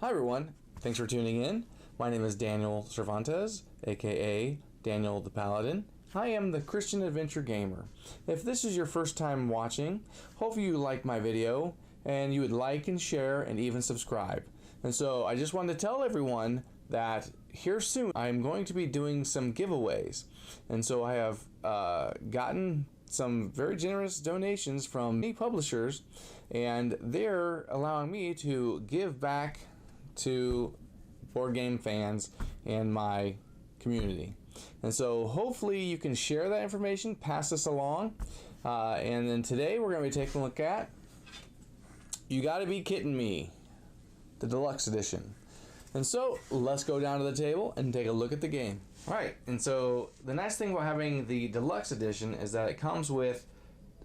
Hi everyone, thanks for tuning in. My name is Daniel Cervantes, aka Daniel the Paladin. I am the Christian Adventure Gamer. If this is your first time watching, hopefully you like my video and you would like and share and even subscribe. And so I just wanted to tell everyone that here soon I'm going to be doing some giveaways. And so I have gotten some very generous donations from many publishers, and they're allowing me to give back to board game fans and my community. And so hopefully you can share that information, pass this along, and then today we're going to be taking a look at You Gotta Be Kitten Me, the Deluxe Edition. And so let's go down to the table and take a look at the game. Alright, and so the nice thing about having the Deluxe Edition is that it comes with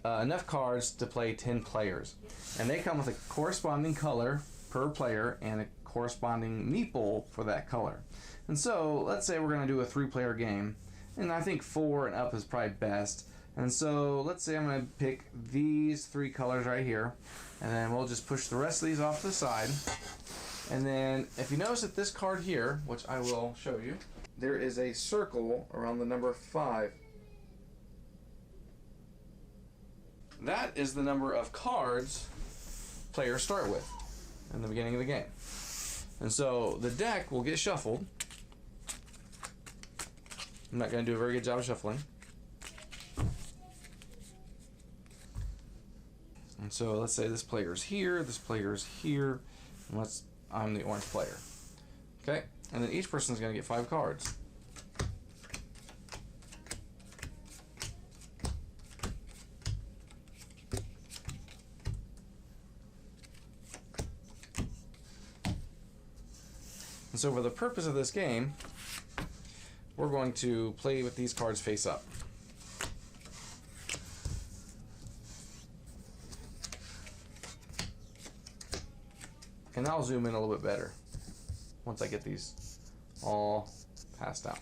enough cards to play 10 players. And they come with a corresponding color per player and a corresponding meeple for that color. And so let's say we're going to do a 3-player game, and I think 4 and up is probably best. And so let's say I'm going to pick these 3 colors right here, and then we'll just push the rest of these off to the side. And then if you notice that this card here, which I will show you, there is a circle around the number 5. That is the number of cards players start with in the beginning of the game. And so the deck will get shuffled. I'm not going to do a very good job of shuffling. And so let's say this player's here, this player's here, and I'm the orange player. Okay, and then each person's going to get 5 cards. And so for the purpose of this game, we're going to play with these cards face up. And I'll zoom in a little bit better once I get these all passed out.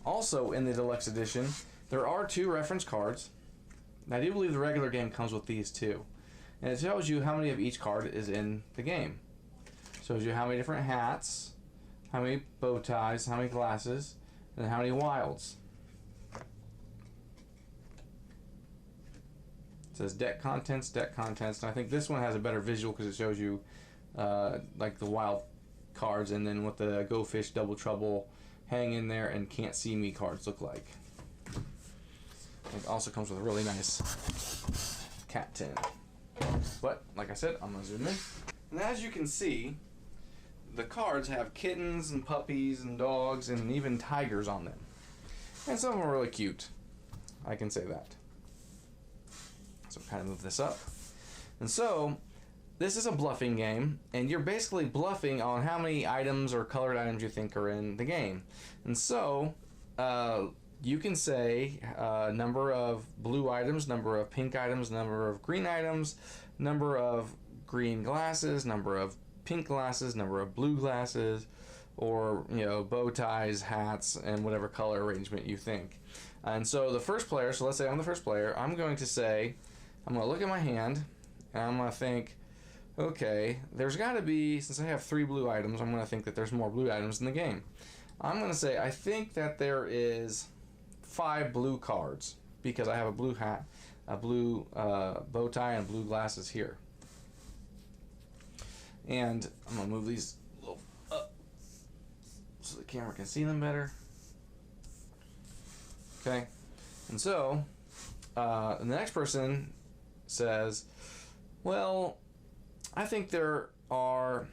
Also in the Deluxe Edition, there are 2 reference cards. I do believe the regular game comes with these too. And it tells you how many of each card is in the game. Shows you how many different hats, how many bow ties, how many glasses, and how many wilds. It says deck contents, and I think this one has a better visual because it shows you like the wild cards, and then what the Go Fish, Double Trouble, Hang in There, and Can't See Me cards look like. It also comes with a really nice Kitten. But like I said, I'm gonna zoom in, and as you can see, the cards have kittens and puppies and dogs and even tigers on them. And some of them are really cute. I can say that. So kind of move this up. And so, this is a bluffing game, and you're basically bluffing on how many items or colored items you think are in the game. And so, you can say number of blue items, number of pink items, number of green items, number of green glasses, number of pink glasses, number of blue glasses, or bow ties, hats, and whatever color arrangement you think. And so the first player, so let's say I'm the first player, I'm going to look at my hand, and I'm going to think, okay, there's got to be, since I have 3 blue items, I'm going to think that there's more blue items in the game. I'm going to say, I think that there is 5 blue cards, because I have a blue hat, a blue bow tie, and blue glasses here. And I'm going to move these a little up so the camera can see them better. Okay, and so the next person says, well, I think there are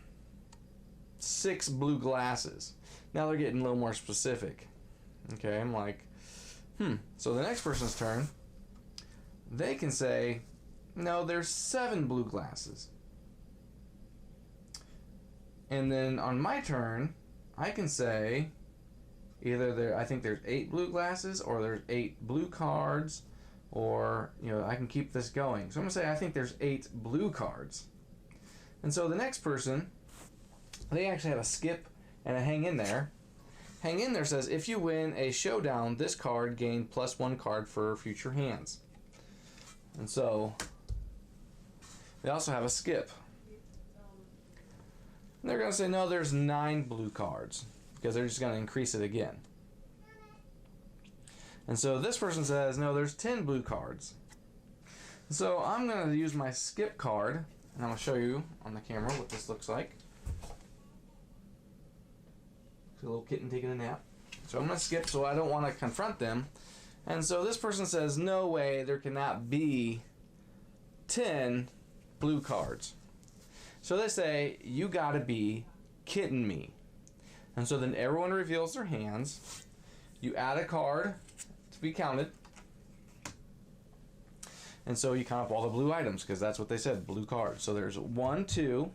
6 blue glasses. Now they're getting a little more specific. Okay, I'm like, So the next person's turn, they can say, no, there's 7 blue glasses. And then on my turn, I can say either I think there's 8 blue glasses, or there's 8 blue cards, or I can keep this going. So I'm gonna say I think there's 8 blue cards. And so the next person, they actually have a skip And a hang in there. Hang in there says, if you win a showdown, this card gain +1 card for future hands. And so, they also have a skip. And they're going to say, no, there's 9 blue cards, because they're just going to increase it again. And so this person says, no, there's 10 blue cards. So I'm going to use my skip card, and I'm going to show you on the camera what this looks like. It's a little kitten taking a nap. So I'm going to skip, so I don't want to confront them. And so this person says, no way, there cannot be 10 blue cards. So they say, you gotta be kidding me. And so then everyone reveals their hands. You add a card to be counted. And so you count up all the blue items, because that's what they said, blue cards. So there's 1, 2,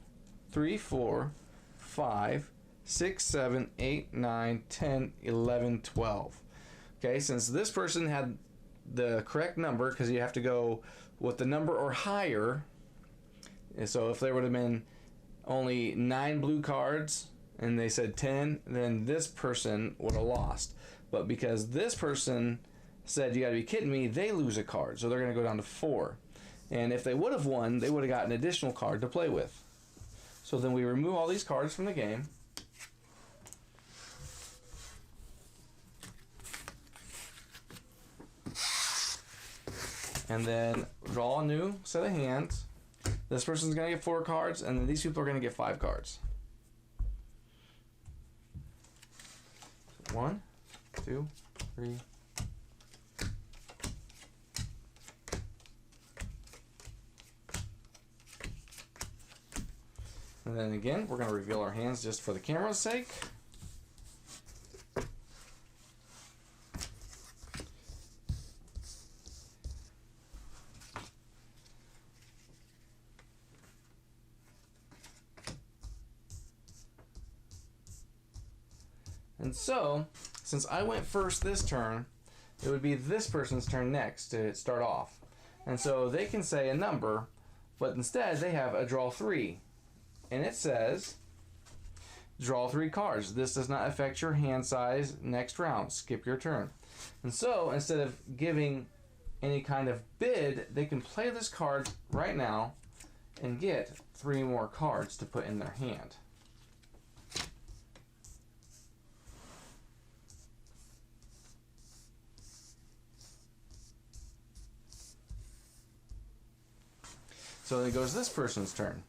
3, 4, 5, 6, 7, 8, 9, 10, 11, 12. Okay, since this person had the correct number, because you have to go with the number or higher. So if there would have been only 9 blue cards and they said 10, then this person would have lost. But because this person said, you gotta be kidding me, they lose a card. So they're gonna go down to 4. And if they would have won, they would have got an additional card to play with. So then we remove all these cards from the game. And then draw a new set of hands. This person's going to get 4 cards, and then these people are going to get 5 cards. 1, 2, 3. And then again, we're going to reveal our hands just for the camera's sake. And so, since I went first this turn, it would be this person's turn next to start off. And so they can say a number, but instead they have a draw 3. And it says, draw 3 cards. This does not affect your hand size next round. Skip your turn. And so, instead of giving any kind of bid, they can play this card right now and get 3 more cards to put in their hand. So then it goes this person's turn.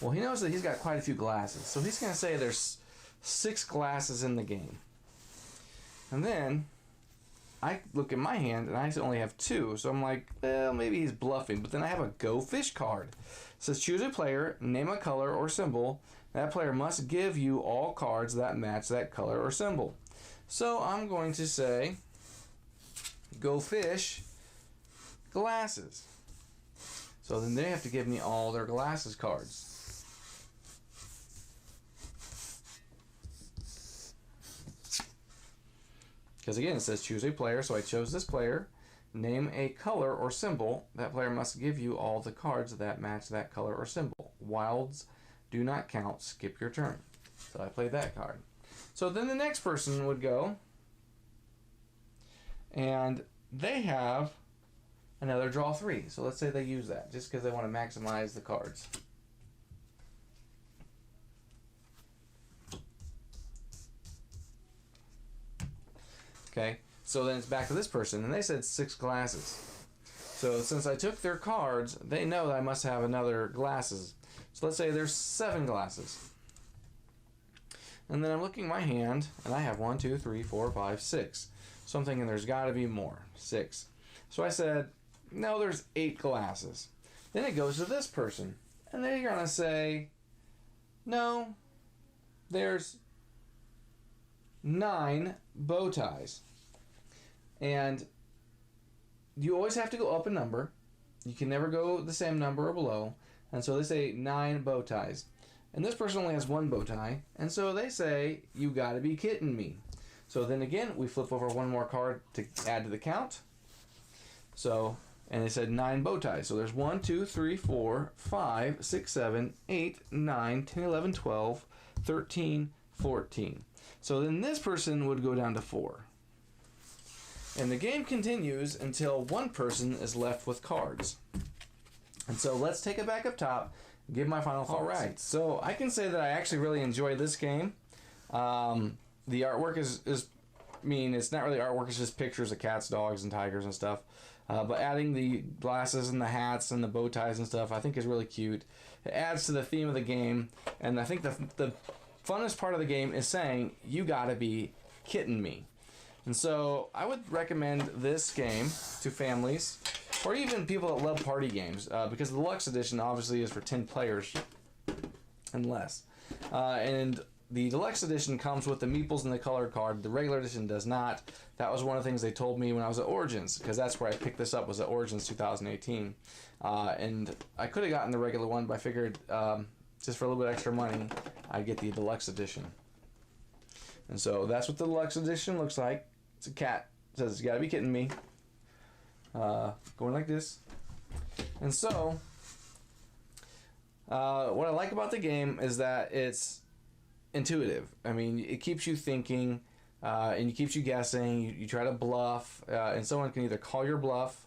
Well, he knows that he's got quite a few glasses. So he's going to say there's 6 glasses in the game. And then I look at my hand and I only have 2. So I'm like, well, maybe he's bluffing. But then I have a Go Fish card. It says choose a player, name a color or symbol. That player must give you all cards that match that color or symbol. So I'm going to say Go Fish glasses. So then they have to give me all their glasses cards. Because again, it says choose a player, so I chose this player. Name a color or symbol. That player must give you all the cards that match that color or symbol. Wilds do not count. Skip your turn. So I played that card. So then the next person would go, and they have another draw 3. So let's say they use that just because they want to maximize the cards. Okay, so then it's back to this person, and they said 6 glasses. So since I took their cards, they know that I must have another glasses. So let's say there's 7 glasses. And then I'm looking at my hand, and I have 1, 2, 3, 4, 5, 6. So I'm thinking there's got to be more. 6. So I said, no, there's 8 glasses. Then it goes to this person. And they're going to say, no, there's 9 bow ties. And you always have to go up a number. You can never go the same number or below. And so they say 9 bow ties. And this person only has 1 bow tie. And so they say, you got to be kidding me. So then again, we flip over 1 more card to add to the count. So, and it said 9 bow ties. So there's 1, 2, 3, 4, 5, 6, 7, 8, 9, 10, 11, 12, 13, 14. So then this person would go down to 4. And the game continues until one person is left with cards. And so let's take it back up top and give my final thoughts. All right, so I can say that I actually really enjoyed this game. The artwork is it's not really artwork, it's just pictures of cats, dogs, and tigers and stuff. But adding the glasses and the hats and the bow ties and stuff I think is really cute. It adds to the theme of the game, and I think the funnest part of the game is saying, you gotta be kidding me. And so I would recommend this game to families or even people that love party games, because the Deluxe Edition obviously is for 10 players and less. And the Deluxe Edition comes with the meeples and the color card. The regular edition does not. That was one of the things they told me when I was at Origins, because that's where I picked this up, was at Origins 2018. And I could have gotten the regular one, but I figured just for a little bit extra money, I'd get the Deluxe Edition. And so that's what the Deluxe Edition looks like. It's a cat. It says, you gotta be kidding me. Going like this. And so, what I like about the game is that it's intuitive. I mean, it keeps you thinking, and it keeps you guessing. You try to bluff, and someone can either call your bluff,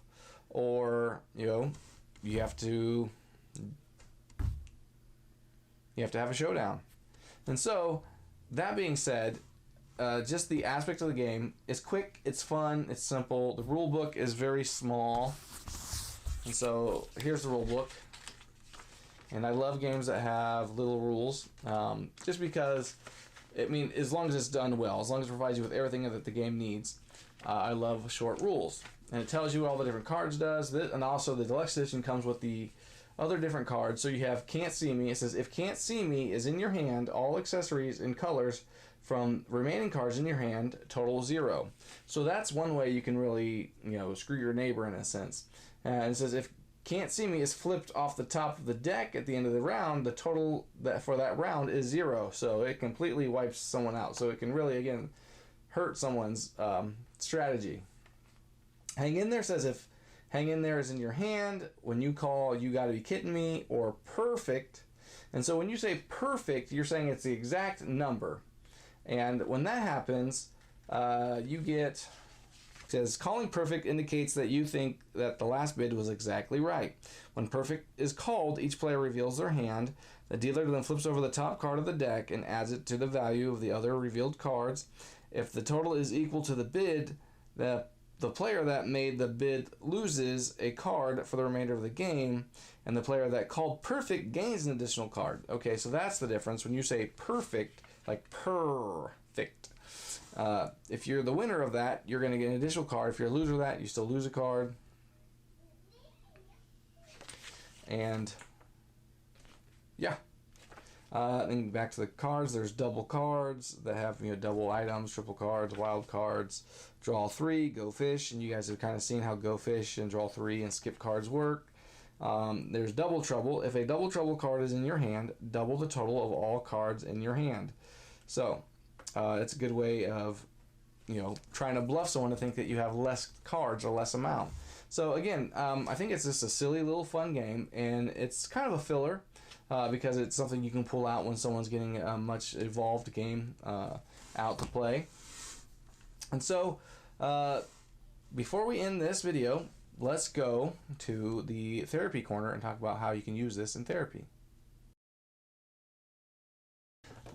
or you have to have a showdown. And so, that being said, just the aspect of the game is quick, it's fun, it's simple. The rule book is very small, and so here's the rule book. And I love games that have little rules, just because, as long as it's done well, as long as it provides you with everything that the game needs. I love short rules, and it tells you what all the different cards does. And also the Deluxe Edition comes with the other different cards. So you have Can't See Me. It says, if Can't See Me is in your hand, all accessories and colors from remaining cards in your hand total 0. So that's one way you can really, screw your neighbor in a sense. And it says, if Can't See Me is flipped off the top of the deck at the end of the round, the total for that round is 0. So it completely wipes someone out. So it can really, again, hurt someone's strategy. Hang in there says, if hang in there is in your hand, when you call, you gotta be kidding me, or perfect. And so when you say perfect, you're saying it's the exact number. And when that happens, you get, it says, calling perfect indicates that you think that the last bid was exactly right. When perfect is called, each player reveals their hand. The dealer then flips over the top card of the deck and adds it to the value of the other revealed cards. If the total is equal to the bid, the player that made the bid loses a card for the remainder of the game, and the player that called perfect gains an additional card. Okay, so that's the difference. When you say perfect, like perfect, if you're the winner of that, you're going to get an additional card. If you're a loser of that, you still lose a card. And yeah. Then back to the cards, there's double cards that have double items, triple cards, wild cards, draw 3, go fish, and you guys have kind of seen how go fish and draw 3 and skip cards work. There's double trouble. If a double trouble card is in your hand, double the total of all cards in your hand. So it's a good way of trying to bluff someone to think that you have less cards or less amount. So again, I think it's just a silly little fun game, and it's kind of a filler. Because it's something you can pull out when someone's getting a much evolved game out to play. And so, before we end this video, let's go to the therapy corner and talk about how you can use this in therapy.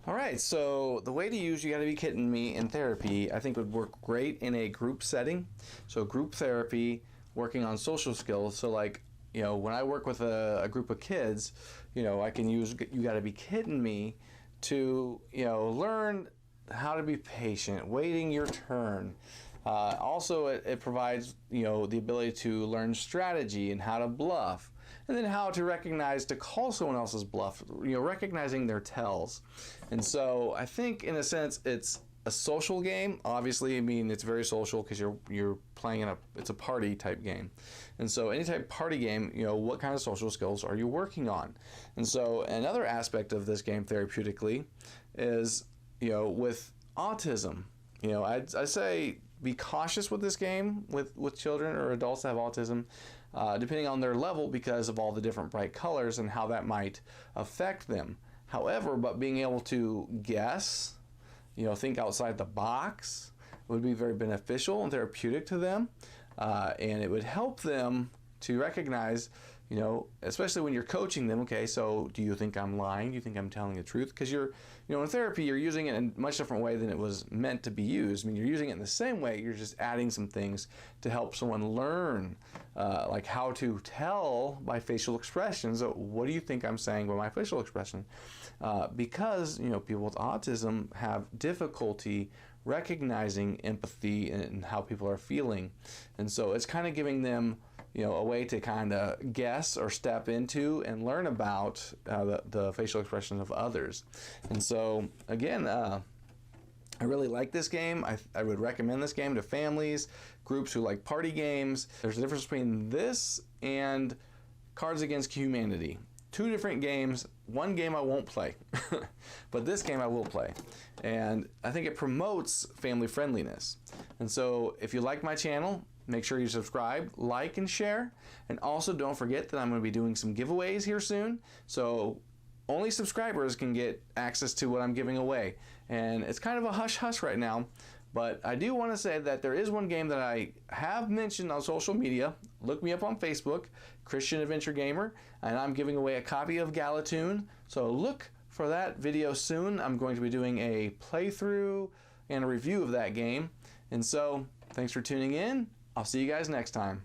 Alright, so the way to use You Gotta Be Kidding Me in therapy, I think would work great in a group setting. So group therapy, working on social skills. So like, when I work with a group of kids, I can use You Gotta Be Kidding Me to, learn how to be patient, waiting your turn. Also, it provides, the ability to learn strategy and how to bluff, and then how to recognize to call someone else's bluff, recognizing their tells. And so I think, in a sense, it's a social game. Obviously, it's very social because you're playing it's a party type game. And so any type of party game, what kind of social skills are you working on? And so another aspect of this game therapeutically is, with autism. I say be cautious with this game with children or adults that have autism, depending on their level, because of all the different bright colors and how that might affect them. However, but being able to guess think outside the box. It would be very beneficial and therapeutic to them, and it would help them to recognize, especially when you're coaching them, okay, so do you think I'm lying? Do you think I'm telling the truth? Because in therapy, you're using it in a much different way than it was meant to be used. I mean, you're using it in the same way, you're just adding some things to help someone learn, like how to tell by facial expressions, what do you think I'm saying by my facial expression? Because, people with autism have difficulty recognizing empathy and how people are feeling. And so it's kind of giving them a way to kind of guess or step into and learn about the facial expressions of others. And so, again, I really like this game. I would recommend this game to families, groups who like party games. There's a difference between this and Cards Against Humanity. Two different games. One game I won't play, but this game I will play. And I think it promotes family friendliness. And so if you like my channel, make sure you subscribe, like, and share. And also don't forget that I'm going to be doing some giveaways here soon. So only subscribers can get access to what I'm giving away. And it's kind of a hush-hush right now. But I do want to say that there is one game that I have mentioned on social media. Look me up on Facebook, Christian Adventure Gamer, and I'm giving away a copy of Galatoon. So look for that video soon. I'm going to be doing a playthrough and a review of that game. And so, thanks for tuning in. I'll see you guys next time.